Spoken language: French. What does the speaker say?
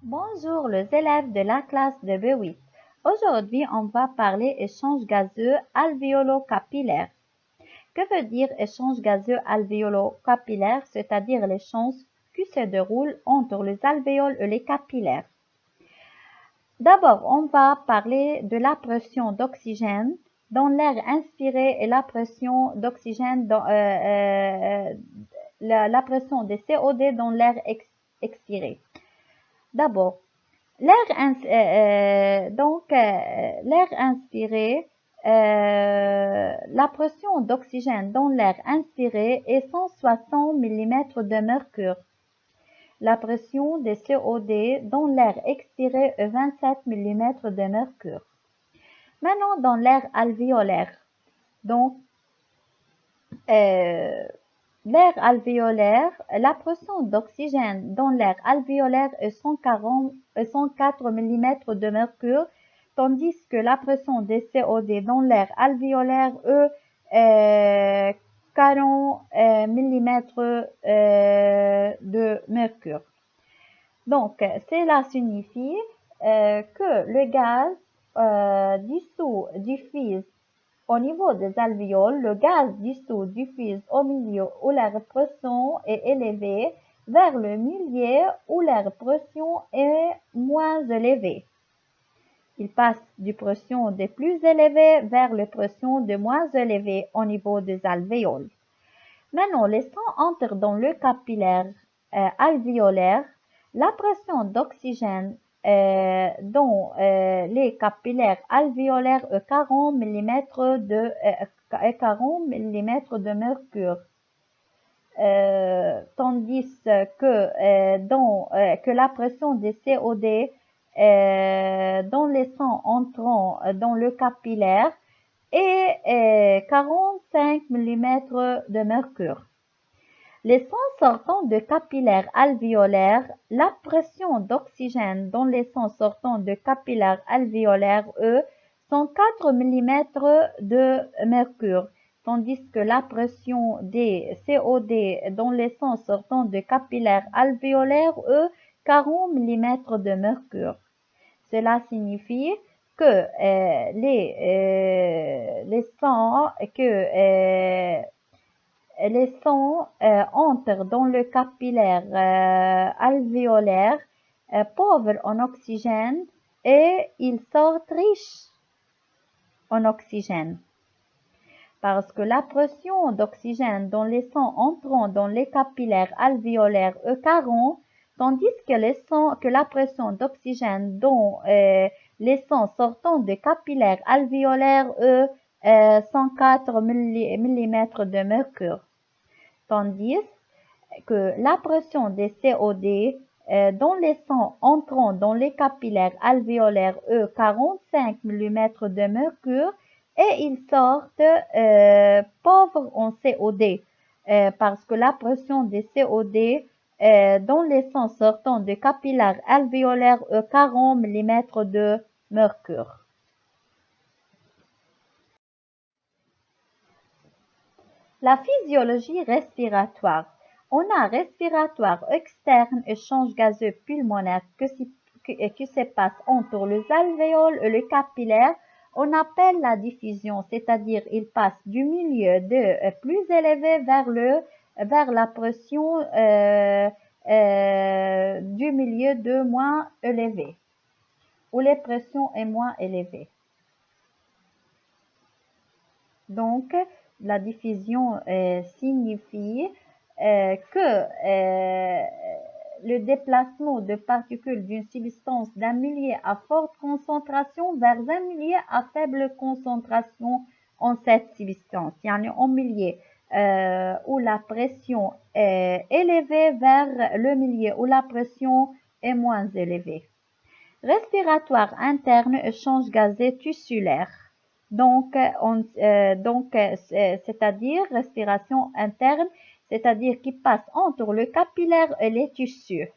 Bonjour les élèves de la classe de B8. Aujourd'hui, on va parler échange gazeux alvéolo-capillaire. Que veut dire échange gazeux alvéolo-capillaire, c'est-à-dire l'échange qui se déroule entre les alvéoles et les capillaires? D'abord, on va parler de la pression d'oxygène dans l'air inspiré et la pression d'oxygène dans la pression de CO2 dans l'air expiré. D'abord, l'air inspiré, la pression d'oxygène dans l'air inspiré est 160 mm de mercure. La pression de CO2 dans l'air expiré est 27 mm de mercure. Maintenant, dans l'air alvéolaire. Donc, l'air alvéolaire, la pression d'oxygène dans l'air alvéolaire est 104 mm de mercure, tandis que la pression de CO2 dans l'air alvéolaire est 40 mm de mercure. Donc, cela signifie que le gaz diffuse au niveau des alvéoles, le gaz dissous diffuse au milieu où la pression est élevée vers le milieu où la pression est moins élevée. Il passe du pression des plus élevées vers les pressions des moins élevées au niveau des alvéoles. Maintenant, le sang entre dans le capillaire alvéolaire. La pression d'oxygène dans les capillaires alvéolaires est 40 mm de mercure, tandis que la pression de CO2 dans les sangs entrant dans le capillaire est 45 mm de mercure. Les sangs sortant de capillaires alvéolaires, la pression d'oxygène dans les sangs sortant de capillaires alvéolaires, sont 4 mm de mercure, tandis que la pression des CO2 dans les sangs sortant de capillaires alvéolaires, 40 mm de mercure. Cela signifie que les sangs entrent dans le capillaire alvéolaire pauvre en oxygène et ils sortent riches en oxygène. Parce que la pression d'oxygène dans les sangs entrant dans les capillaires alvéolaires est 40, tandis que la pression d'oxygène dans les sangs sortant des capillaires alvéolaires est 104 mm de mercure. Tandis que la pression des CO2 dans les sangs entrant dans les capillaires alvéolaires est 45 mm de mercure et ils sortent pauvres en CO2 parce que la pression des CO2 dans les sangs sortant des capillaires alvéolaires est 40 mm de mercure. La physiologie respiratoire. On a respiratoire externe, échange gazeux pulmonaire qui se passe entre les alvéoles et les capillaires. On appelle la diffusion, c'est-à-dire il passe du milieu de plus élevé vers la pression du milieu de moins élevé, où la pression est moins élevée. Donc, la diffusion signifie que le déplacement de particules d'une substance d'un milieu à forte concentration vers un milieu à faible concentration en cette substance. Yani en milieu où la pression est élevée vers le milieu où la pression est moins élevée. Respiratoire interne, échange gazeux tissulaire. Donc, c'est-à-dire respiration interne, c'est-à-dire qui passe entre le capillaire et les tissus.